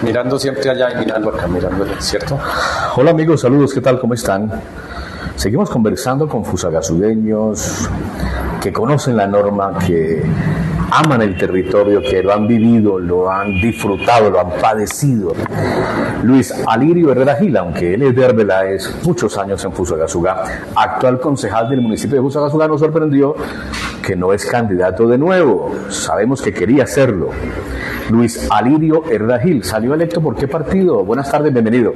mirando siempre allá y mirando acá, mirando, ¿cierto? Hola amigos, saludos, ¿qué tal? ¿Cómo están? Seguimos conversando con fusagasudeños que conocen la norma, que aman el territorio, que lo han vivido, lo han disfrutado, lo han padecido. Luis Alirio Herrera Gil, aunque él es de Arbeláez, muchos años en Fusagasugá, actual concejal del municipio de Fusagasugá, nos sorprendió que no es candidato de nuevo. Sabemos que quería hacerlo. Luis Alirio Herrera Gil, ¿salió electo por qué partido? Buenas tardes, bienvenido.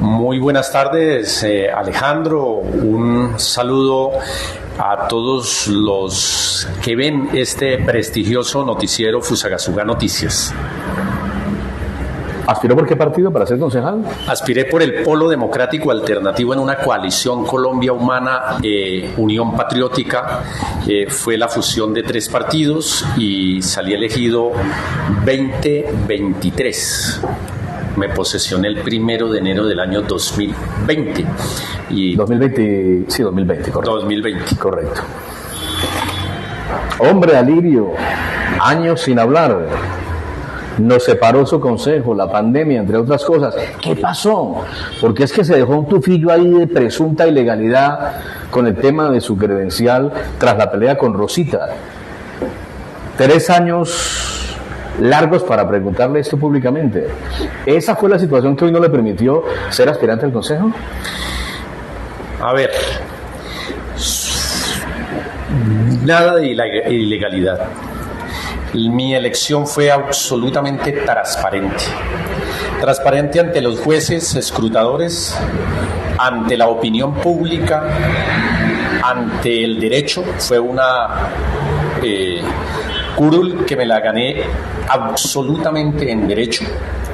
Muy buenas tardes, Alejandro. Un saludo a todos los que ven este prestigioso noticiero Fusagasugá Noticias. ¿Aspiró por qué partido para ser concejal? Aspiré por el Polo Democrático Alternativo en una coalición Colombia Humana, Unión Patriótica. Fue la fusión de 3 partidos y salí elegido 2023. Me posesioné el 1 de enero del año 2020. Y 2020, sí, 2020, correcto. 2020. Correcto. Hombre, Alirio, años sin hablar. Nos separó su consejo, la pandemia, entre otras cosas. ¿Qué pasó? Porque es que se dejó un tufillo ahí de presunta ilegalidad con el tema de su credencial tras la pelea con Rosita. 3 años largos para preguntarle esto públicamente. ¿Esa fue la situación que hoy no le permitió ser aspirante al consejo? A ver, nada de ilegalidad. Mi elección fue absolutamente transparente. Transparente ante los jueces escrutadores, ante la opinión pública, ante el derecho. Fue una curul que me la gané absolutamente en derecho.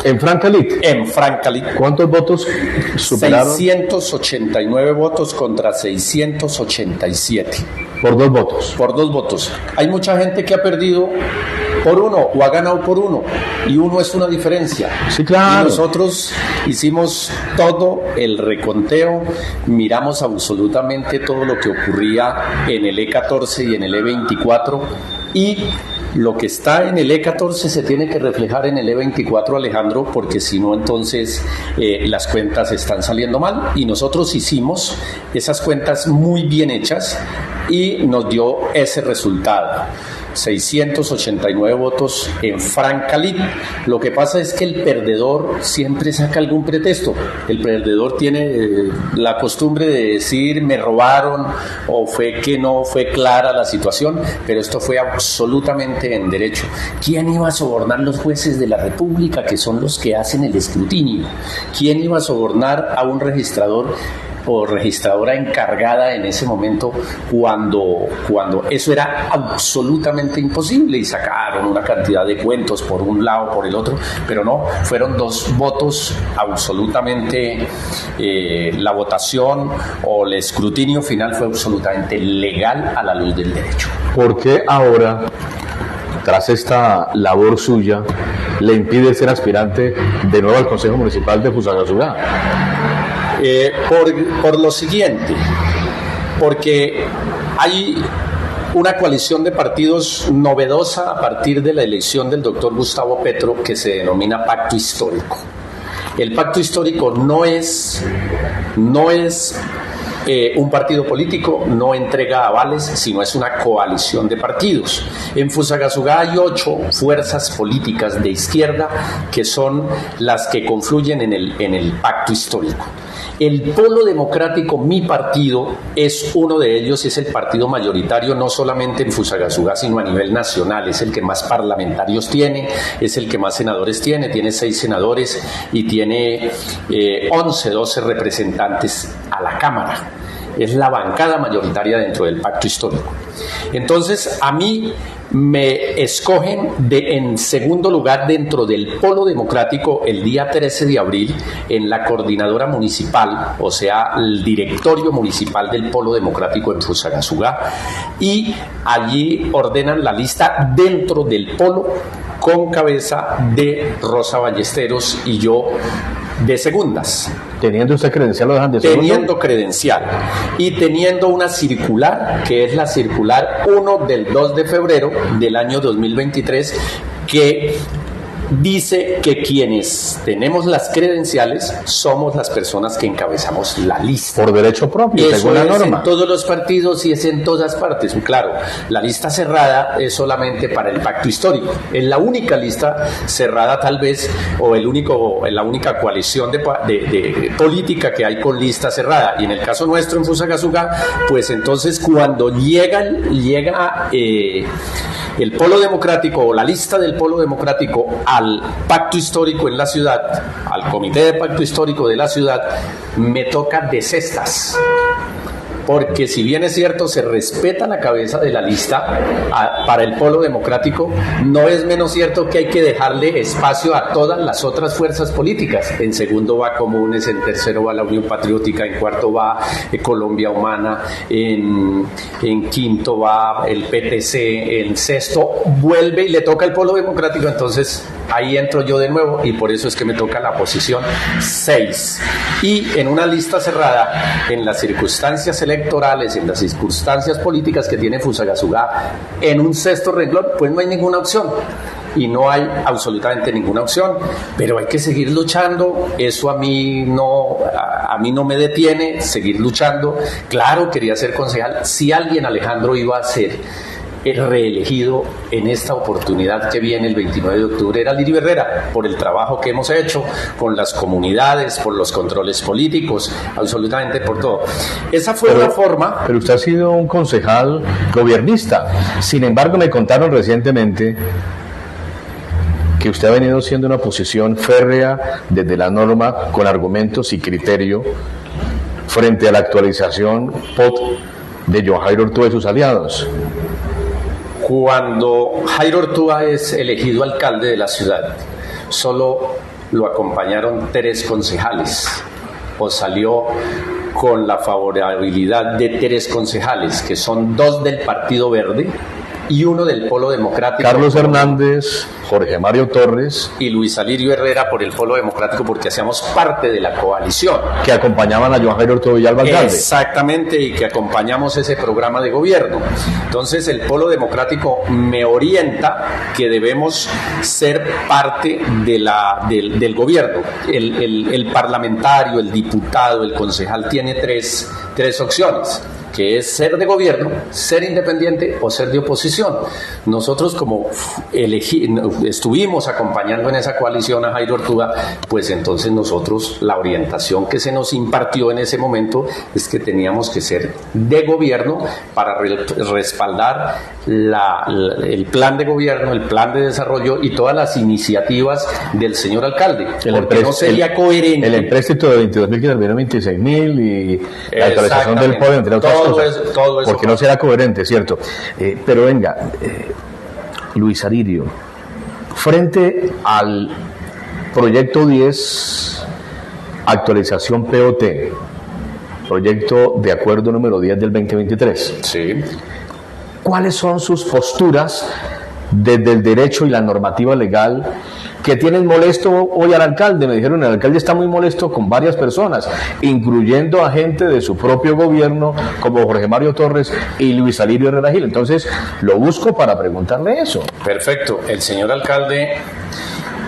¿En Francalit? En Francalit. ¿Cuántos votos superaron? 689 votos contra 687. Por 2 votos. Por 2 votos. Hay mucha gente que ha perdido por 1 o ha ganado por 1 y 1 es una diferencia. Sí, claro. Y nosotros hicimos todo el reconteo, miramos absolutamente todo lo que ocurría en el E14 y en el E24 y lo que está en el E14 se tiene que reflejar en el E24, Alejandro, porque si no, entonces las cuentas están saliendo mal. Y nosotros hicimos esas cuentas muy bien hechas y nos dio ese resultado. 689 votos en Francalit. Lo que pasa es que el perdedor siempre saca algún pretexto. El perdedor tiene la costumbre de decir me robaron o fue que no fue clara la situación, pero esto fue absolutamente en derecho. ¿Quién iba a sobornar los jueces de la República, que son los que hacen el escrutinio? ¿Quién iba a sobornar a un registrador o registradora encargada en ese momento cuando eso era absolutamente imposible? Y sacaron una cantidad de cuentos por un lado, por el otro, pero no, fueron 2 votos absolutamente, la votación o el escrutinio final fue absolutamente legal a la luz del derecho. ¿Por qué ahora, tras esta labor suya, le impide ser aspirante de nuevo al Consejo Municipal de Fusagasugá? Por lo siguiente, porque hay una coalición de partidos novedosa a partir de la elección del doctor Gustavo Petro que se denomina Pacto Histórico. El Pacto Histórico no es un partido político, no entrega avales, sino es una coalición de partidos. En Fusagasugá hay 8 fuerzas políticas de izquierda que son las que confluyen en el Pacto Histórico. El Polo Democrático, mi partido, es uno de ellos, es el partido mayoritario no solamente en Fusagasugá, sino a nivel nacional. Es el que más parlamentarios tiene, es el que más senadores tiene 6 senadores y tiene 12 representantes a la Cámara. Es la bancada mayoritaria dentro del Pacto Histórico. Entonces, a mí me escogen en segundo lugar dentro del Polo Democrático el día 13 de abril en la coordinadora municipal, o sea, el directorio municipal del Polo Democrático en Fusagasugá, y allí ordenan la lista dentro del Polo con cabeza de Rosa Ballesteros y yo de segundas. ¿Teniendo usted credencial lo dejan de segundo? Teniendo credencial y teniendo una circular, que es la circular 1 del 2 de febrero del año 2023, que dice que quienes tenemos las credenciales somos las personas que encabezamos la lista. Por derecho propio, Eso según la es norma. en todos los partidos y es en todas partes. Claro, la lista cerrada es solamente para el pacto histórico. Es la única lista cerrada tal vez, o la única coalición de política que hay con lista cerrada. Y en el caso nuestro en Fusagasugá, pues entonces cuando llega el Polo Democrático o la lista del Polo Democrático al pacto histórico en la ciudad, al comité de pacto histórico de la ciudad, me toca de cestas. Porque si bien es cierto, se respeta la cabeza de la lista para el Polo Democrático, no es menos cierto que hay que dejarle espacio a todas las otras fuerzas políticas. En segundo va Comunes, en tercero va la Unión Patriótica, en cuarto va Colombia Humana, en quinto va el PTC, en sexto vuelve y le toca el Polo Democrático, entonces ahí entro yo de nuevo y por eso es que me toca la posición 6. Y en una lista cerrada, en las circunstancias electorales, en las circunstancias políticas que tiene Fusagasugá, en un sexto renglón, pues no hay ninguna opción. Y no hay absolutamente ninguna opción, pero hay que seguir luchando. Eso a mí no me detiene, seguir luchando. Claro, quería ser concejal. Si alguien, Alejandro, iba a ser reelegido en esta oportunidad que viene el 29 de octubre era Lirio Herrera, por el trabajo que hemos hecho con las comunidades, por los controles políticos, absolutamente por todo. Esa fue la forma. Pero usted ha sido un concejal gobiernista. Sin embargo, me contaron recientemente que usted ha venido siendo una posición férrea desde la norma, con argumentos y criterio, frente a la actualización POT de Joan Jairo Ortúa y sus aliados. Cuando Jairo Ortúa es elegido alcalde de la ciudad, solo lo acompañaron 3 concejales, o salió con la favorabilidad de 3 concejales, que son 2 del Partido Verde y 1 del Polo Democrático. Carlos Hernández, Jorge Mario Torres y Luis Alirio Herrera por el Polo Democrático, porque hacíamos parte de la coalición. Que acompañaban a Joan Jairo Ortúa Villalba alcalde. Exactamente, y que acompañamos ese programa de gobierno. Entonces el Polo Democrático me orienta que debemos ser parte del gobierno. El parlamentario, el diputado, el concejal tiene tres opciones, que es ser de gobierno, ser independiente o ser de oposición. Nosotros, como estuvimos acompañando en esa coalición a Jairo Ortúa, pues entonces nosotros, la orientación que se nos impartió en ese momento es que teníamos que ser de gobierno para respaldar el plan de gobierno, el plan de desarrollo y todas las iniciativas del señor alcalde, porque no sería coherente. El empréstito de 22.000 que terminó en 26.000 y la actualización del POD, entre otras cosas. Todo eso. Porque no será coherente, ¿cierto? Pero venga, Luis Alirio, frente al proyecto 10, actualización POT, proyecto de acuerdo número 10 del 2023. Sí. ¿Cuáles son sus posturas desde el derecho y la normativa legal que tienen molesto hoy al alcalde? Me dijeron, el alcalde está muy molesto con varias personas, incluyendo a gente de su propio gobierno, como Jorge Mario Torres y Luis Alirio Herrera Gil. Entonces, lo busco para preguntarle eso. Perfecto. El señor alcalde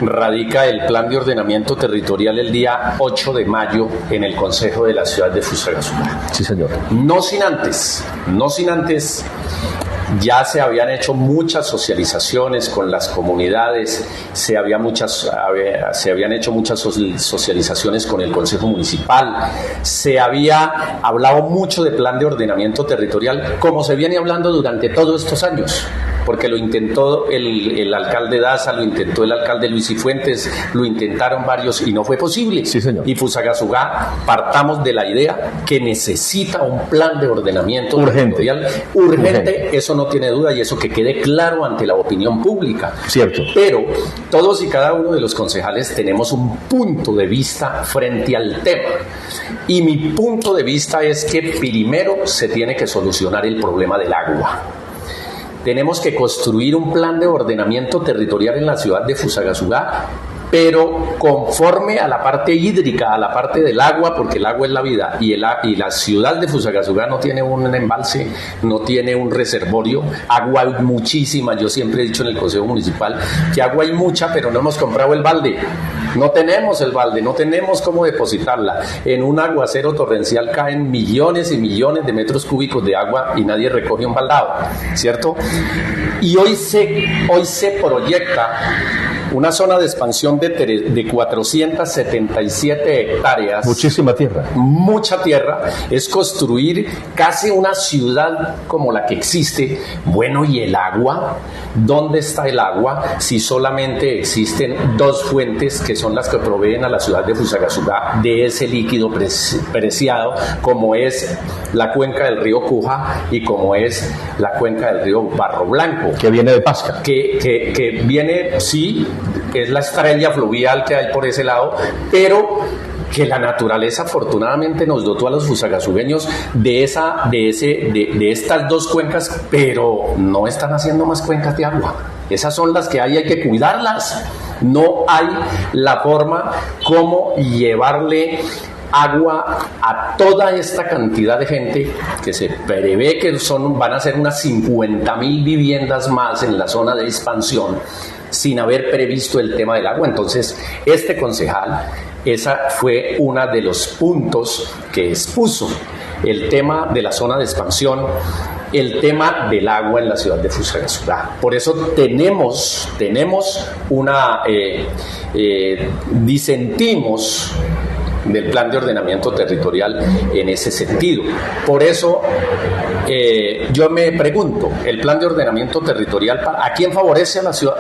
radica el plan de ordenamiento territorial el día 8 de mayo en el Consejo de la Ciudad de Fusagasugá. Sí, señor. No sin antes, ya se habían hecho muchas socializaciones con las comunidades, se habían hecho muchas socializaciones con el Consejo Municipal, se había hablado mucho de plan de ordenamiento territorial, como se viene hablando durante todos estos años, porque lo intentó el alcalde Daza, lo intentó el alcalde Luis Cifuentes, lo intentaron varios y no fue posible. Sí, señor. Y Fusagasugá, partamos de la idea que necesita un plan de ordenamiento territorial urgente. Eso no tiene duda, y eso que quede claro ante la opinión pública. Cierto. Pero todos y cada uno de los concejales tenemos un punto de vista frente al tema. Y mi punto de vista es que primero se tiene que solucionar el problema del agua. Tenemos que construir un plan de ordenamiento territorial en la ciudad de Fusagasugá pero conforme a la parte hídrica, a la parte del agua, porque el agua es la vida, y la ciudad de Fusagasugá no tiene un embalse, no tiene un reservorio, agua hay muchísima. Yo siempre he dicho en el Consejo Municipal que agua hay mucha, pero no hemos comprado el balde. No tenemos el balde, no tenemos cómo depositarla. En un aguacero torrencial caen millones y millones de metros cúbicos de agua y nadie recoge un baldado, ¿cierto? Y hoy se proyecta una zona de expansión de 477 hectáreas. Muchísima tierra. Mucha tierra. Es construir casi una ciudad como la que existe. Bueno, ¿y el agua? ¿Dónde está el agua? Si solamente existen dos fuentes que son las que proveen a la ciudad de Fusagasugá de ese líquido preciado, como es la cuenca del río Cuja y como es la cuenca del río Barro Blanco. Que viene de Pasca. Que viene, sí, es la estrella fluvial que hay por ese lado, pero que la naturaleza afortunadamente nos dotó a los fusagasugueños de estas dos cuencas, pero no están haciendo más cuencas de agua. Esas son las que hay que cuidarlas. No hay la forma como llevarle agua a toda esta cantidad de gente que se prevé que van a ser unas 50.000 viviendas más en la zona de expansión sin haber previsto el tema del agua. Entonces, este concejal, esa fue uno de los puntos que expuso, el tema de la zona de expansión, el tema del agua en la ciudad de Fusagasugá. Por eso tenemos una disentimos del plan de ordenamiento territorial en ese sentido. Por eso yo me pregunto, el plan de ordenamiento territorial, ¿a quién favorece a la ciudad,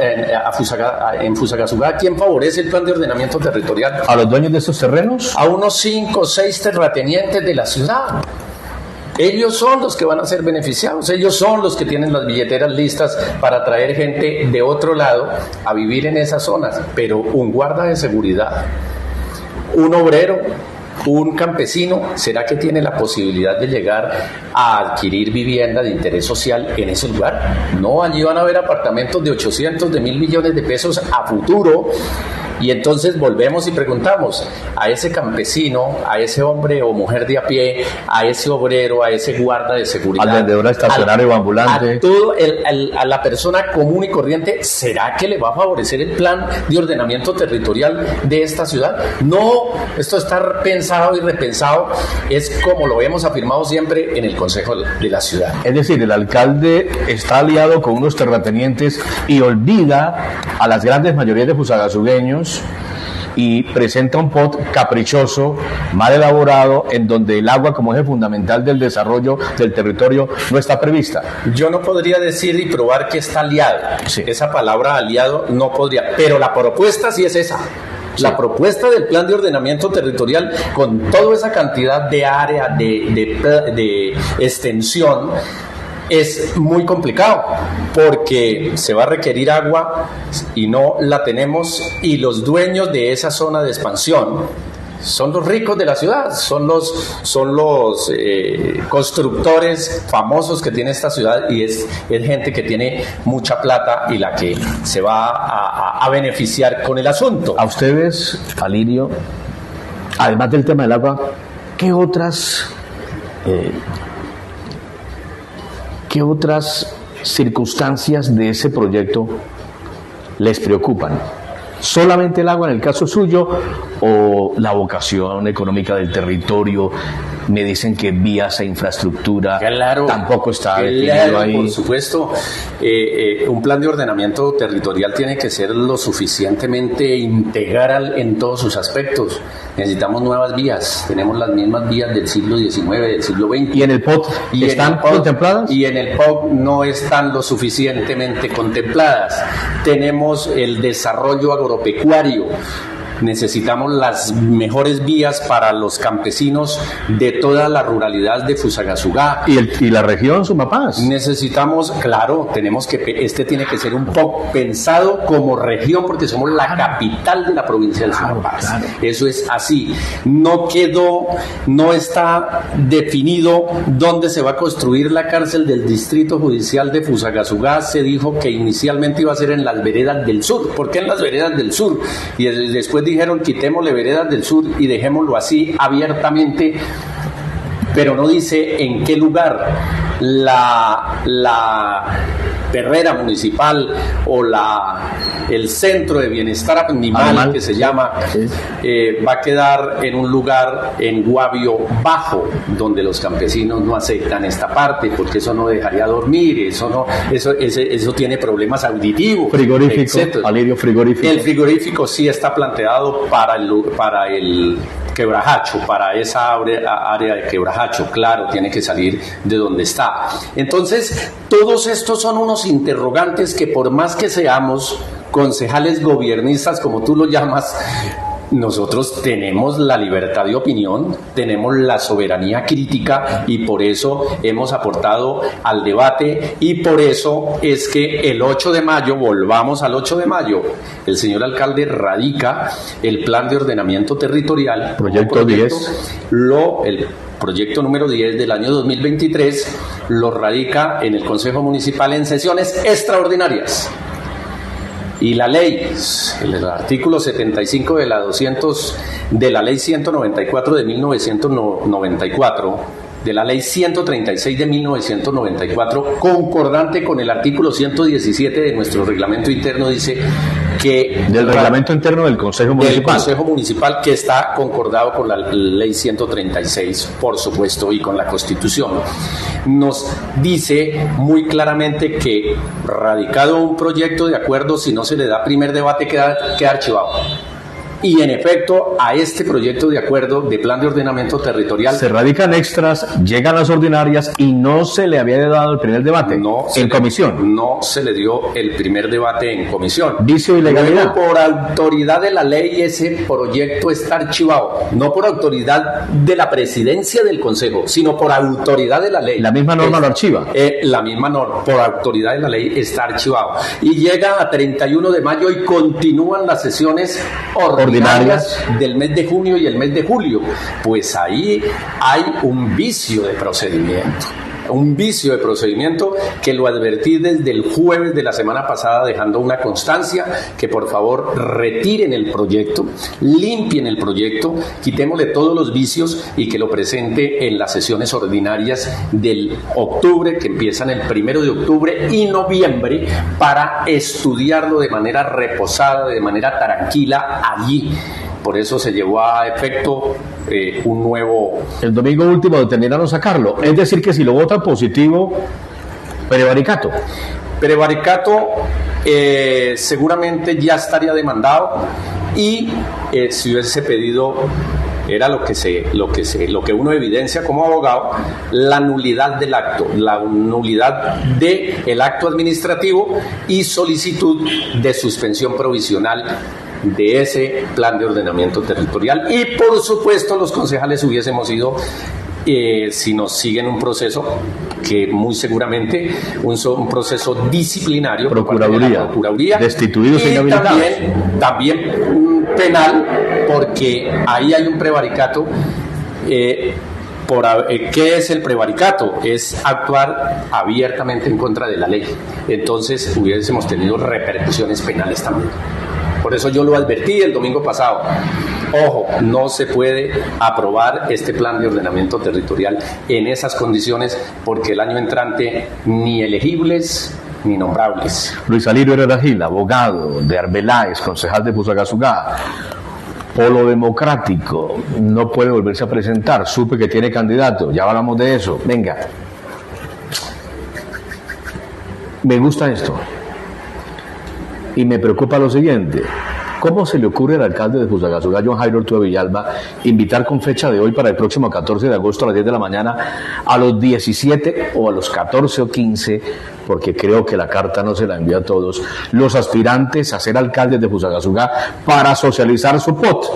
en Fusagasugá? ¿A quién favorece el plan de ordenamiento territorial? ¿A los dueños de esos terrenos? A unos 5 o 6 terratenientes de la ciudad. Ellos son los que van a ser beneficiados, ellos son los que tienen las billeteras listas para traer gente de otro lado a vivir en esas zonas. Pero un guarda de seguridad, un obrero, un campesino, ¿será que tiene la posibilidad de llegar a adquirir vivienda de interés social en ese lugar? No, allí van a haber apartamentos de 800, de 1.000 millones de pesos a futuro. Y entonces volvemos y preguntamos a ese campesino, a ese hombre o mujer de a pie, a ese obrero, a ese guarda de seguridad, al vendedor estacionario o ambulante, a la persona común y corriente, ¿será que le va a favorecer el plan de ordenamiento territorial de esta ciudad? No, esto está pensado y repensado, es como lo hemos afirmado siempre en el Consejo de la Ciudad. Es decir, el alcalde está aliado con unos terratenientes y olvida a las grandes mayorías de fusagasugueños y presenta un POT caprichoso, mal elaborado, en donde el agua como eje fundamental del desarrollo del territorio no está prevista. Yo no podría decir y probar que está aliado. Sí. Esa palabra aliado no podría, pero la propuesta sí es esa. Sí. La propuesta del plan de ordenamiento territorial con toda esa cantidad de área, de extensión, es muy complicado porque se va a requerir agua y no la tenemos, y los dueños de esa zona de expansión son los ricos de la ciudad, son los constructores famosos que tiene esta ciudad, y es gente que tiene mucha plata y la que se va a beneficiar con el asunto. A ustedes, Alirio, además del tema del agua, ¿qué otras circunstancias de ese proyecto les preocupan? ¿Solamente el agua en el caso suyo o la vocación económica del territorio? Me dicen que vías e infraestructura tampoco está definido ahí. Por supuesto, un plan de ordenamiento territorial tiene que ser lo suficientemente integral en todos sus aspectos. Necesitamos nuevas vías, tenemos las mismas vías del siglo XIX, del siglo XX. ¿Y en el POT están contempladas? Y en el POT no están lo suficientemente contempladas. Tenemos el desarrollo agropecuario. necesitamos las mejores vías para los campesinos de toda la ruralidad de Fusagasugá. ¿Y la región Sumapaz? Necesitamos, claro, este tiene que ser un poco pensado como región porque somos la capital de la provincia del Sumapaz. Claro. Eso es así. No está definido dónde se va a construir la cárcel del distrito judicial de Fusagasugá. Se dijo que inicialmente iba a ser en las veredas del sur. ¿Por qué en las veredas del sur? Y después dijeron quitémosle veredas del sur y dejémoslo así abiertamente, pero no dice en qué lugar. La perrera municipal o el centro de bienestar animal que se llama, va a quedar en un lugar en Guavio Bajo, donde los campesinos no aceptan esta parte porque eso no dejaría dormir, eso tiene problemas auditivos. Frigorífico, alivio frigorífico. El frigorífico sí está planteado para el Quebrajacho, para esa área de Quebrajacho, claro, tiene que salir de donde está. Entonces, todos estos son unos interrogantes que por más que seamos concejales gobiernistas, como tú lo llamas, nosotros tenemos la libertad de opinión, tenemos la soberanía crítica y por eso hemos aportado al debate y por eso es que el 8 de mayo, volvamos al 8 de mayo, el señor alcalde radica el plan de ordenamiento territorial, proyecto 10, el proyecto número 10 del año 2023, lo radica en el Consejo Municipal en sesiones extraordinarias. Y la ley, el artículo 75 de la ley 194 de 1994, de la ley 136 de 1994, concordante con el artículo 117 de nuestro reglamento interno, dice que... Del reglamento interno del Consejo Municipal. Del Consejo Municipal, que está concordado con la ley 136, por supuesto, y con la Constitución. Nos dice muy claramente que radicado un proyecto de acuerdo, si no se le da primer debate, queda archivado. Y en efecto, a este proyecto de acuerdo de plan de ordenamiento territorial se radican extras, llegan las ordinarias y no se le había dado el primer debate en comisión. No se le dio el primer debate en comisión. Vicio y ilegalidad. Luego, por autoridad de la ley, ese proyecto está archivado. No por autoridad de la presidencia del Consejo, sino por autoridad de la ley. La misma norma lo archiva. La misma norma, por autoridad de la ley, está archivado. Y llega a 31 de mayo y continúan las sesiones ordinarias del mes de junio y el mes de julio. Pues ahí hay un vicio de procedimiento. Que lo advertí desde el jueves de la semana pasada, dejando una constancia que por favor retiren el proyecto, limpien el proyecto, quitémosle todos los vicios y que lo presente en las sesiones ordinarias del octubre, que empiezan el 1 de octubre y noviembre, para estudiarlo de manera reposada, de manera tranquila allí. Por eso se llevó a efecto un nuevo... El domingo último determinaron sacarlo. Es decir, que si lo votan positivo, prevaricato. Prevaricato seguramente ya estaría demandado y si hubiese pedido, era lo que uno evidencia como abogado, la nulidad del acto, la nulidad del acto administrativo y solicitud de suspensión provisional de ese plan de ordenamiento territorial. Y por supuesto los concejales hubiésemos ido, si nos siguen un proceso que muy seguramente un proceso disciplinario, Procuraduría, destituidos e inhabilitados, también penal, porque ahí hay un prevaricato. ¿Qué es el prevaricato? Es actuar abiertamente en contra de la ley. Entonces hubiésemos tenido repercusiones penales también. Por eso yo lo advertí el domingo pasado. Ojo, no se puede aprobar este plan de ordenamiento territorial en esas condiciones, porque el año entrante ni elegibles ni nombrables. Luis Alirio Herrera Gil, abogado de Arbeláez, concejal de Fusagasugá, Polo Democrático, no puede volverse a presentar. Supe que tiene candidato, ya hablamos de eso. Venga, me gusta esto. Y me preocupa lo siguiente: ¿cómo se le ocurre al alcalde de Fusagasugá, John Jairo Ortúa Villalba, invitar con fecha de hoy para el próximo 14 de agosto a las 10 de la mañana a los 17 o a los 14 o 15 porque creo que la carta no se la envía a todos, los aspirantes a ser alcaldes de Fusagasugá para socializar su pot.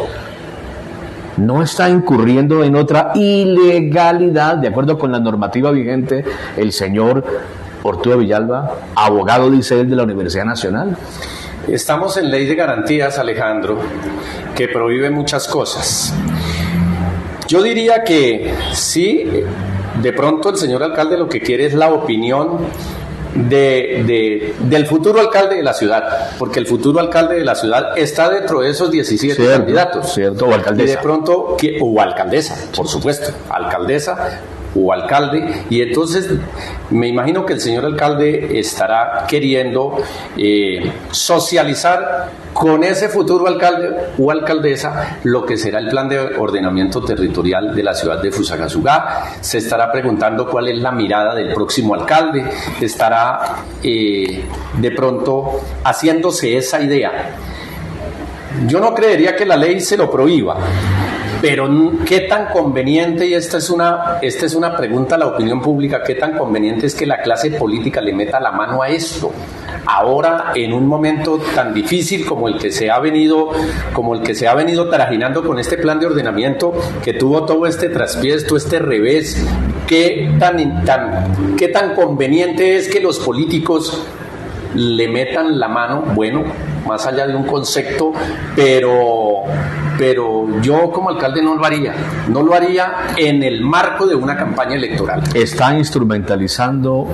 No está incurriendo en otra ilegalidad, de acuerdo con la normativa vigente, el señor Ortúa Villalba, abogado, dice él, de la Universidad Nacional. Estamos en ley de garantías, Alejandro, que prohíbe muchas cosas. Yo diría que sí, de pronto el señor alcalde lo que quiere es la opinión del futuro alcalde de la ciudad, porque el futuro alcalde de la ciudad está dentro de esos 17 candidatos. Cierto, o alcaldesa. Y de pronto, o alcaldesa, por supuesto, alcaldesa o alcalde, y entonces me imagino que el señor alcalde estará queriendo socializar con ese futuro alcalde o alcaldesa lo que será el plan de ordenamiento territorial de la ciudad de Fusagasugá. Se estará preguntando cuál es la mirada del próximo alcalde, estará de pronto haciéndose esa idea. Yo no creería que la ley se lo prohíba, pero qué tan conveniente, y esta es una pregunta a la opinión pública, qué tan conveniente es que la clase política le meta la mano a esto ahora, en un momento tan difícil como el que se ha venido trajinando con este plan de ordenamiento, que tuvo todo este traspiés, todo este revés. Qué tan conveniente es que los políticos le metan la mano, bueno, más allá de un concepto, pero yo como alcalde no lo haría en el marco de una campaña electoral. Está instrumentalizando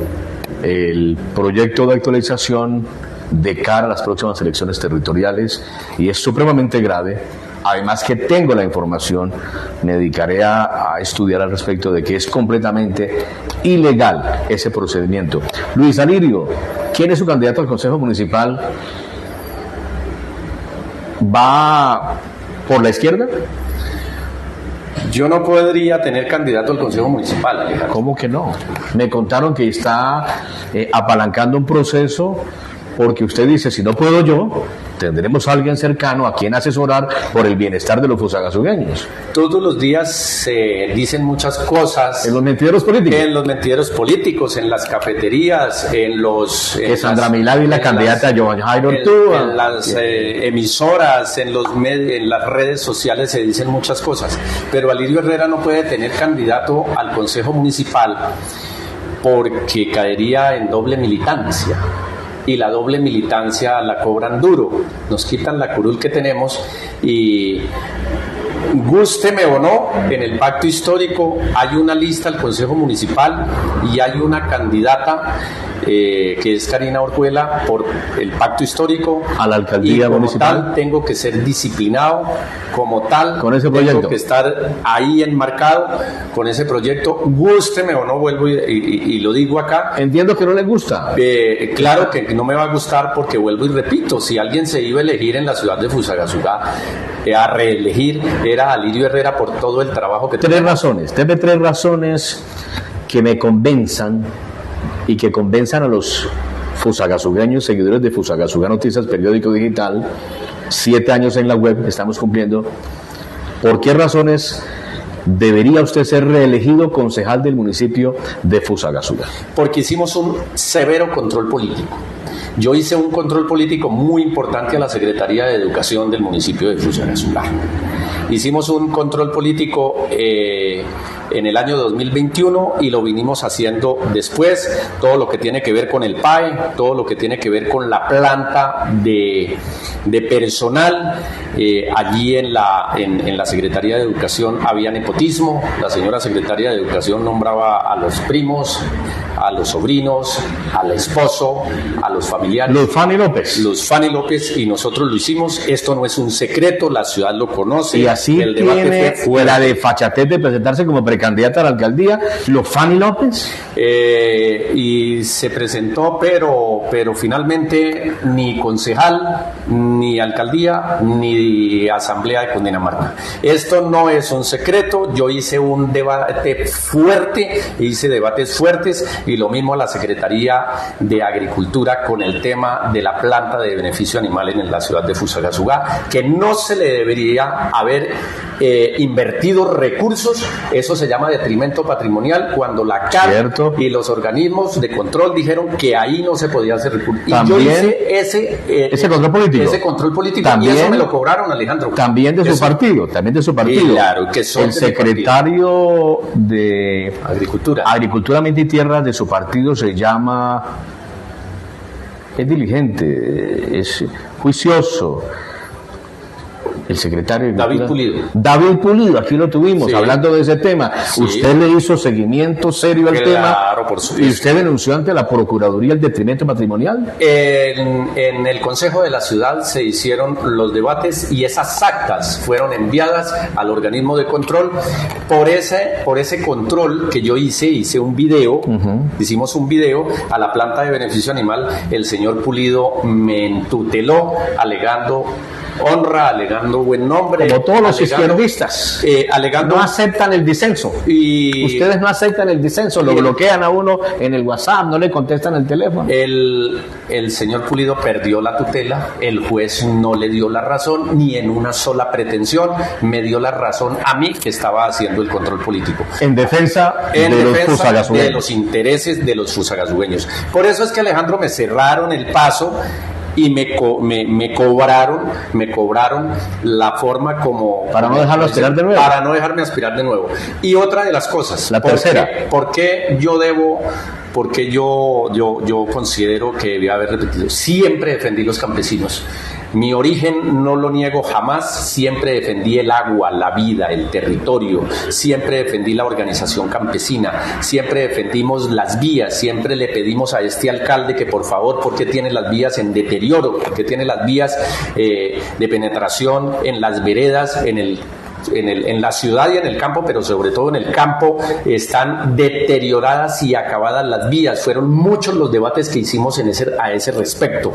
el proyecto de actualización de cara a las próximas elecciones territoriales, y es supremamente grave. Además que tengo la información, me dedicaré a estudiar al respecto de que es completamente ilegal ese procedimiento. Luis Alirio, ¿quién es su candidato al Consejo Municipal? ¿Va por la izquierda? Yo no podría tener candidato al Consejo Municipal, Alejandro. ¿Cómo que no? Me contaron que está apalancando un proceso, porque usted dice, si no puedo yo, tendremos a alguien cercano a quien asesorar por el bienestar de los fusagasugueños. Todos los días se dicen muchas cosas. ¿En los mentideros políticos? En los mentideros políticos, en las cafeterías, que Sandra Milady, la candidata a Joan Jairo Ortúa. En las emisoras, en las redes sociales se dicen muchas cosas. Pero Alirio Herrera no puede tener candidato al Consejo Municipal porque caería en doble militancia. Y la doble militancia la cobran duro, nos quitan la curul que tenemos, y gústeme o no, en el pacto histórico hay una lista al Consejo Municipal y hay una candidata que es Karina Orjuela por el pacto histórico a la alcaldía como municipal. Tal, tengo que ser disciplinado como tal, con ese proyecto. Tengo que estar ahí enmarcado con ese proyecto, gústeme o no, vuelvo y lo digo acá. Entiendo que no le gusta. Claro que no me va a gustar, porque vuelvo y repito, si alguien se iba a elegir en la ciudad de Fusagasugá a reelegir, era Alirio Herrera por todo el trabajo que tiene. Deme tres razones que me convenzan y que convenzan a los fusagasugueños, seguidores de Fusagasugá Noticias, periódico digital, 7 años en la web, estamos cumpliendo. ¿Por qué razones debería usted ser reelegido concejal del municipio de Fusagasugá? Porque hicimos un severo control político. Yo hice un control político muy importante a la Secretaría de Educación del municipio de Fusagasugá. Hicimos un control político en el año 2021 y lo vinimos haciendo después, todo lo que tiene que ver con el PAE, todo lo que tiene que ver con la planta de personal. Allí en la Secretaría de Educación había nepotismo, la señora Secretaria de Educación nombraba a los primos, a los sobrinos, al esposo, a los familiares. Los Fanny López, y nosotros lo hicimos. Esto no es un secreto, la ciudad lo conoce. Y así el debate fue la de fachatez de presentarse como precandidata a la alcaldía, los Fanny López. Y se presentó, pero finalmente ni concejal, ni alcaldía, ni asamblea de Cundinamarca. Esto no es un secreto. Yo hice un debate fuerte, hice debates fuertes, y lo mismo a la Secretaría de Agricultura con el tema de la planta de beneficio animal en la ciudad de Fusagasugá, que no se le debería haber invertido recursos, eso se llama detrimento patrimonial, cuando la CAT y los organismos de control dijeron que ahí no se podía hacer recursos. Y yo hice ese control político, también, y eso me lo cobraron, Alejandro. También de su partido. Claro, que son el secretario de Agricultura, Ambiente y Tierras de su partido se llama, es diligente, es juicioso. El secretario David Pulido. David Pulido, aquí lo tuvimos, hablando de ese tema. Sí. Usted le hizo seguimiento serio al tema. Por supuesto. ¿Y usted denunció ante la Procuraduría el detrimento patrimonial? En el Consejo de la Ciudad se hicieron los debates y esas actas fueron enviadas al organismo de control. Por ese control que yo hice un video, hicimos un video a la planta de beneficio animal. El señor Pulido me entuteló alegando honra, alegando buen nombre. Como todos los izquierdistas. Alegando, no aceptan el disenso. Y ustedes no aceptan el disenso, lo bloquean a uno en el WhatsApp, no le contestan el teléfono. El señor Pulido perdió la tutela, el juez no le dio la razón, ni en una sola pretensión me dio la razón a mí, que estaba haciendo el control político. En defensa de los intereses de los fusagasueños. Por eso es que, Alejandro, me cerraron el paso y me cobraron la forma como... Para no dejarlo aspirar de nuevo. Para no dejarme aspirar de nuevo. Y otra de las cosas... La tercera. Porque yo considero que debía haber repetido. Siempre defendí los campesinos. Mi origen no lo niego jamás, siempre defendí el agua, la vida, el territorio, siempre defendí la organización campesina, siempre defendimos las vías, siempre le pedimos a este alcalde que por favor, porque tiene las vías en deterioro, porque tiene las vías de penetración en las veredas, en la ciudad y en el campo, pero sobre todo en el campo, están deterioradas y acabadas las vías. Fueron muchos los debates que hicimos a ese respecto.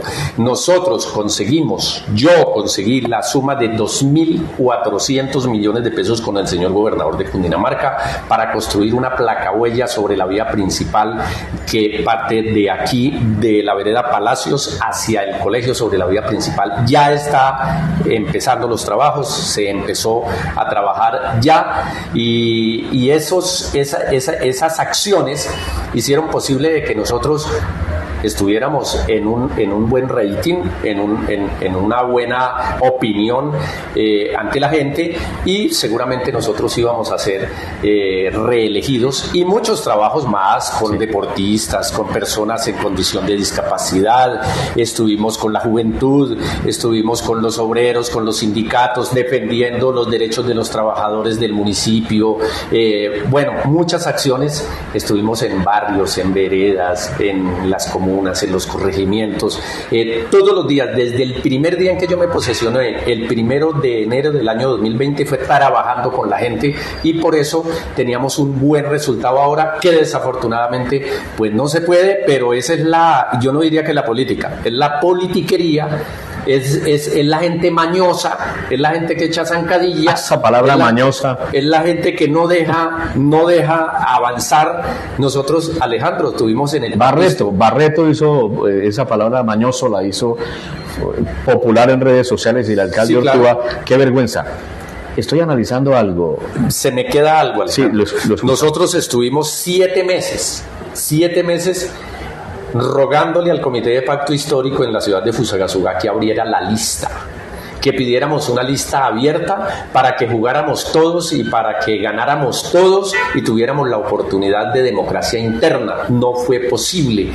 Yo conseguí la suma de 2.400 millones de pesos con el señor gobernador de Cundinamarca para construir una placahuella sobre la vía principal que parte de aquí, de la vereda Palacios hacia el colegio sobre la vía principal. Ya está empezando los trabajos, se empezó a trabajar ya y esas acciones hicieron posible de que nosotros estuviéramos en un buen rating, en una buena opinión ante la gente, y seguramente nosotros íbamos a ser reelegidos, y muchos trabajos más con deportistas, con personas en condición de discapacidad, estuvimos con la juventud, estuvimos con los obreros, con los sindicatos, defendiendo los derechos de los trabajadores del municipio, muchas acciones, estuvimos en barrios, en veredas, en las comunas, en los corregimientos, todos los días, desde el primer día en que yo me posesioné, el 1 de enero del año 2020, fue trabajando con la gente, y por eso teníamos un buen resultado ahora, que desafortunadamente pues no se puede, pero esa es yo no diría que es la política, es la politiquería. Es la gente mañosa, es la gente que echa zancadillas. Esa palabra mañosa. Es la gente que no deja avanzar. Nosotros, Alejandro, estuvimos en el... Barreto hizo esa palabra mañoso, la hizo popular en redes sociales, y el alcalde Ortúa, claro. Qué vergüenza. Estoy analizando algo. Se me queda algo, Alejandro. Sí, nosotros estuvimos 7 meses rogándole al Comité de Pacto Histórico en la ciudad de Fusagasugá que abriera la lista, que pidiéramos una lista abierta para que jugáramos todos y para que ganáramos todos y tuviéramos la oportunidad de democracia interna. No fue posible.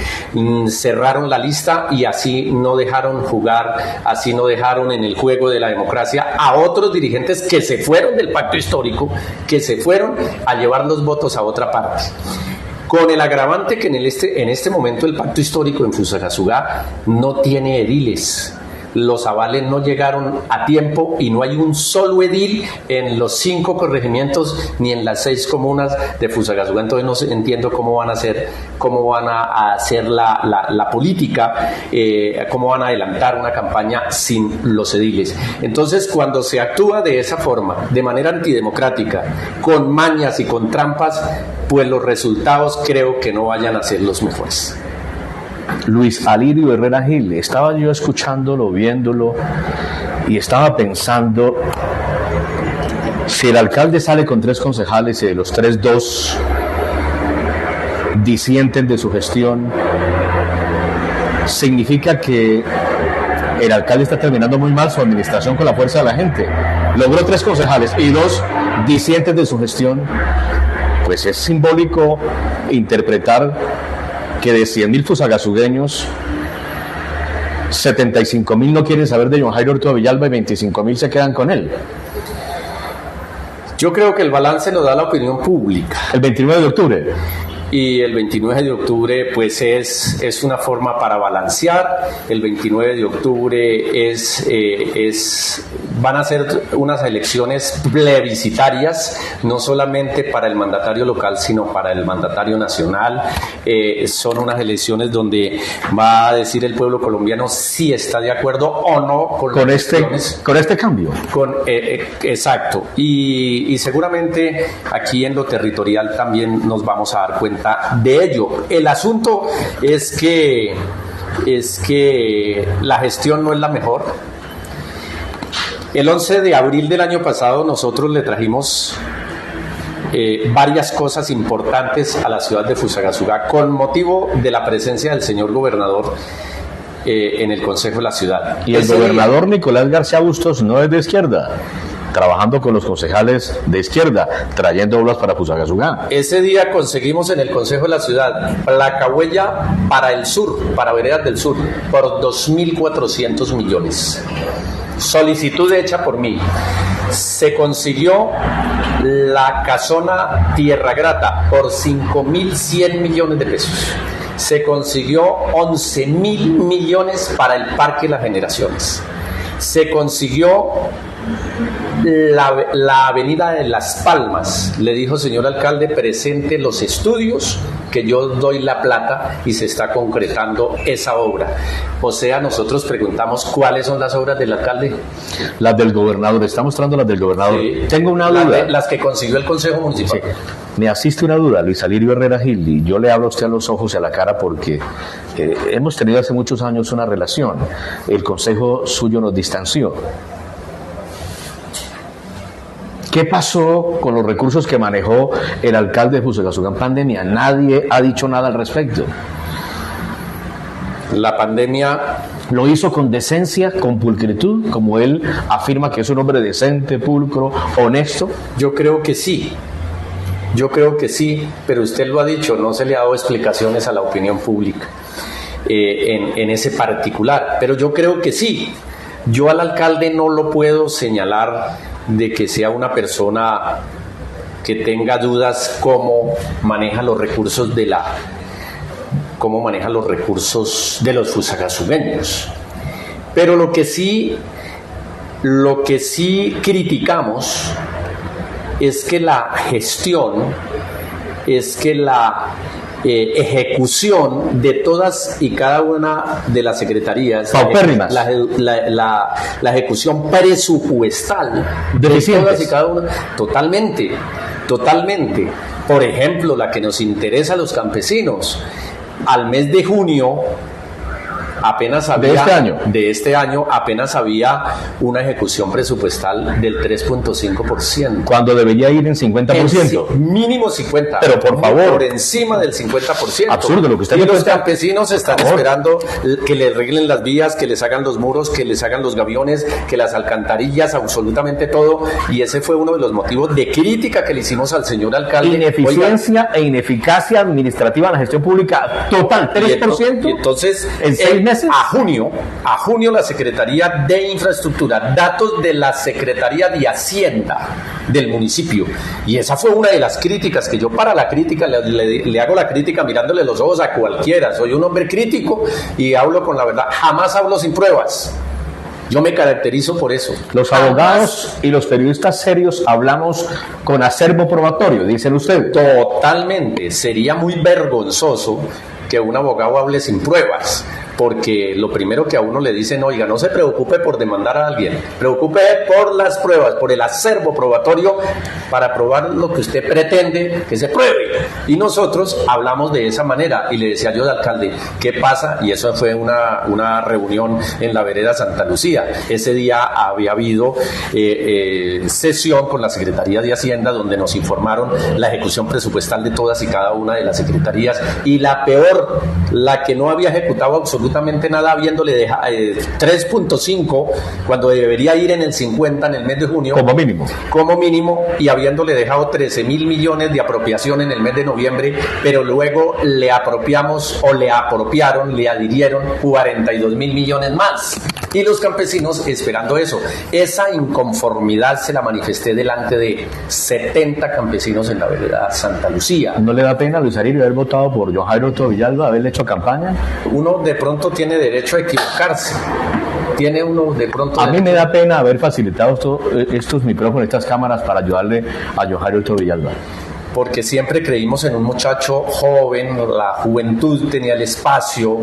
Cerraron la lista y así no dejaron jugar, así no dejaron en el juego de la democracia a otros dirigentes que se fueron del Pacto Histórico, que se fueron a llevar los votos a otra parte. Con el agravante que en este momento el Pacto Histórico en Fusagasugá no tiene ediles. Los avales no llegaron a tiempo y no hay un solo edil en los 5 corregimientos ni en las 6 comunas de Fusagasugá. Entonces no entiendo cómo van a hacer la política, cómo van a adelantar una campaña sin los ediles. Entonces, cuando se actúa de esa forma, de manera antidemocrática, con mañas y con trampas, pues los resultados creo que no vayan a ser los mejores. Luis Alirio Herrera Gil, estaba yo escuchándolo, viéndolo, y estaba pensando, Si el alcalde sale con 3 concejales y de los 3, 2 disienten de su gestión, significa que el alcalde está terminando muy mal su administración con la fuerza de la gente. Logró 3 concejales y 2 disienten de su gestión. Pues es simbólico interpretar que de 100.000 fusagasugueños, 75.000 no quieren saber de John Jairo Hurtado Villalba y 25.000 se quedan con él. Yo creo que el balance lo da la opinión pública. El 29 de octubre. Y el 29 de octubre pues es una forma para balancear. El 29 de octubre van a ser unas elecciones plebiscitarias, no solamente para el mandatario local, sino para el mandatario nacional. Son unas elecciones donde va a decir el pueblo colombiano si está de acuerdo o no con este cambio. Exacto. Y seguramente aquí en lo territorial también nos vamos a dar cuenta de ello. El asunto es que la gestión no es la mejor. El 11 de abril del año pasado nosotros le trajimos varias cosas importantes a la ciudad de Fusagasugá con motivo de la presencia del señor gobernador en el Consejo de la Ciudad. Y el gobernador Nicolás García Bustos no es de izquierda, trabajando con los concejales de izquierda, trayendo obras para Fusagasugá. Ese día conseguimos en el Consejo de la Ciudad placahuella para el sur, para Veredas del Sur, por 2.400 millones. Solicitud hecha por mí. Se consiguió la casona Tierra Grata por 5.100 millones de pesos. Se consiguió 11.000 millones para el Parque Las Generaciones. Se consiguió la avenida de Las Palmas. Le dijo, señor alcalde, presente los estudios que yo doy la plata y se está concretando esa obra. O sea, nosotros preguntamos cuáles son las obras del alcalde. Las del gobernador, está mostrando las del gobernador. Sí. Tengo una duda. Las que consiguió el Consejo Municipal. Sí. Me asiste una duda, Luis Alirio Herrera Gil, y yo le hablo a usted a los ojos y a la cara porque hemos tenido hace muchos años una relación. El consejo suyo nos distanció. ¿Qué pasó con los recursos que manejó el alcalde de Fusagasugá en pandemia? Nadie ha dicho nada al respecto. La pandemia lo hizo con decencia, con pulcritud, como él afirma que es un hombre decente, pulcro, honesto. Yo creo que sí, pero usted lo ha dicho, no se le ha dado explicaciones a la opinión pública en ese particular, pero yo creo que sí. Yo al alcalde no lo puedo señalar de que sea una persona que tenga dudas cómo maneja los recursos de los fusagasugueños. Pero lo que sí criticamos es que la gestión, la ejecución de todas y cada una de las secretarías, la ejecución presupuestal de todas y cada una, totalmente. Por ejemplo, la que nos interesa a los campesinos, al mes de junio apenas había, de este año apenas había una ejecución presupuestal del 3.5%. Cuando debería ir en 50%. Mínimo 50%. Pero por favor. Por encima del 50%. Absurdo lo que usted y me los cuenta. campesinos están esperando que les arreglen las vías, que les hagan los muros, que les hagan los gaviones, que las alcantarillas, absolutamente todo. Y ese fue uno de los motivos de crítica que le hicimos al señor alcalde. Ineficiencia e ineficacia administrativa en la gestión pública total, 3%. Y entonces, en 6 meses. A junio la Secretaría de Infraestructura, datos de la Secretaría de Hacienda del municipio, y esa fue una de las críticas que yo, para la crítica le hago la crítica mirándole los ojos a cualquiera. Soy un hombre crítico y hablo con la verdad, jamás hablo sin pruebas. Yo me caracterizo por eso. Los abogados y los periodistas serios hablamos con acervo probatorio, dicen ustedes. Totalmente. Sería muy vergonzoso que un abogado hable sin pruebas, porque lo primero que a uno le dicen, oiga, no se preocupe por demandar a alguien, preocupe por las pruebas, por el acervo probatorio para probar lo que usted pretende que se pruebe. Y nosotros hablamos de esa manera, y le decía yo al alcalde, ¿qué pasa? Y eso fue una reunión en la vereda Santa Lucía. Ese día había habido sesión con la Secretaría de Hacienda, donde nos informaron la ejecución presupuestal de todas y cada una de las secretarías, y la peor, la que no había ejecutado absolutamente nada, habiéndole dejado 3.5 cuando debería ir en el 50 en el mes de junio como mínimo, y habiéndole dejado 13.000 millones de apropiación en el mes de noviembre, pero luego le adhirieron 42.000 millones más, y los campesinos esperando eso. Esa inconformidad se la manifesté delante de 70 campesinos en la vereda Santa Lucía. ¿No le da pena, Luis Aririo, haber votado por John Jairo Hurtado Villalba, haberle hecho campaña? Uno de pronto tiene derecho a equivocarse. A mí me da pena haber facilitado estos micrófonos, estas cámaras para ayudarle a John Jairo Hurtado Villalba. Porque siempre creímos en un muchacho joven, la juventud tenía el espacio,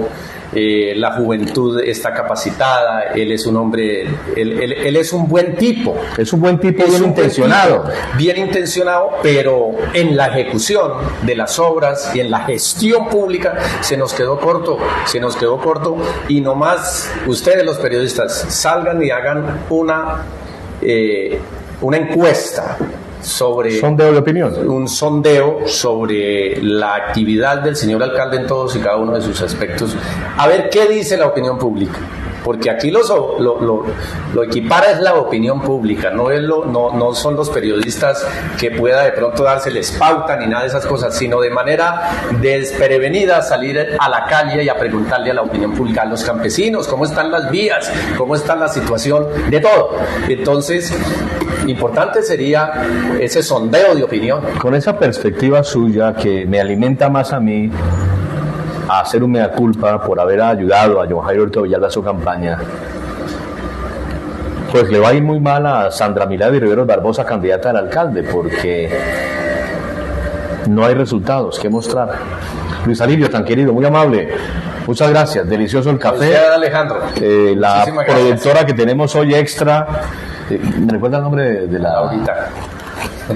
la juventud está capacitada, él es un hombre, él es un buen tipo. Es un buen tipo, bien intencionado, pero en la ejecución de las obras y en la gestión pública se nos quedó corto, y nomás ustedes los periodistas salgan y hagan una encuesta sobre sondeo de opinión, un sondeo sobre la actividad del señor alcalde en todos y cada uno de sus aspectos, a ver qué dice la opinión pública, porque aquí lo equipara es la opinión pública, no son los periodistas que pueda de pronto dárseles pauta ni nada de esas cosas, sino de manera desprevenida salir a la calle y a preguntarle a la opinión pública, a los campesinos, cómo están las vías, cómo está la situación de todo. Entonces, importante sería ese sondeo de opinión. Con esa perspectiva suya, que me alimenta más a mí a hacer un mea culpa por haber ayudado a John Jairo Hurtado Villalba a su campaña, pues le va a ir muy mal a Sandra Milady Riveros Barbosa, candidata al alcalde, porque no hay resultados que mostrar. Luis Alirio, tan querido, muy amable, muchas gracias, delicioso el café. Usted, Alejandro. La productora que tenemos hoy extra, ¿me recuerda el nombre de la...? Ahorita.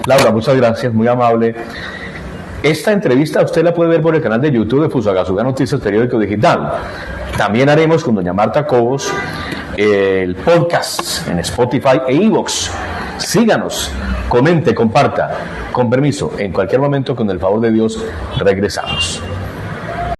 Laura, muchas gracias, muy amable. Esta entrevista usted la puede ver por el canal de YouTube de Fusagasugá Noticias Periódico Digital. También haremos con doña Marta Cobos el podcast en Spotify e iVoox. Síganos, comente, comparta. Con permiso, en cualquier momento, con el favor de Dios, regresamos.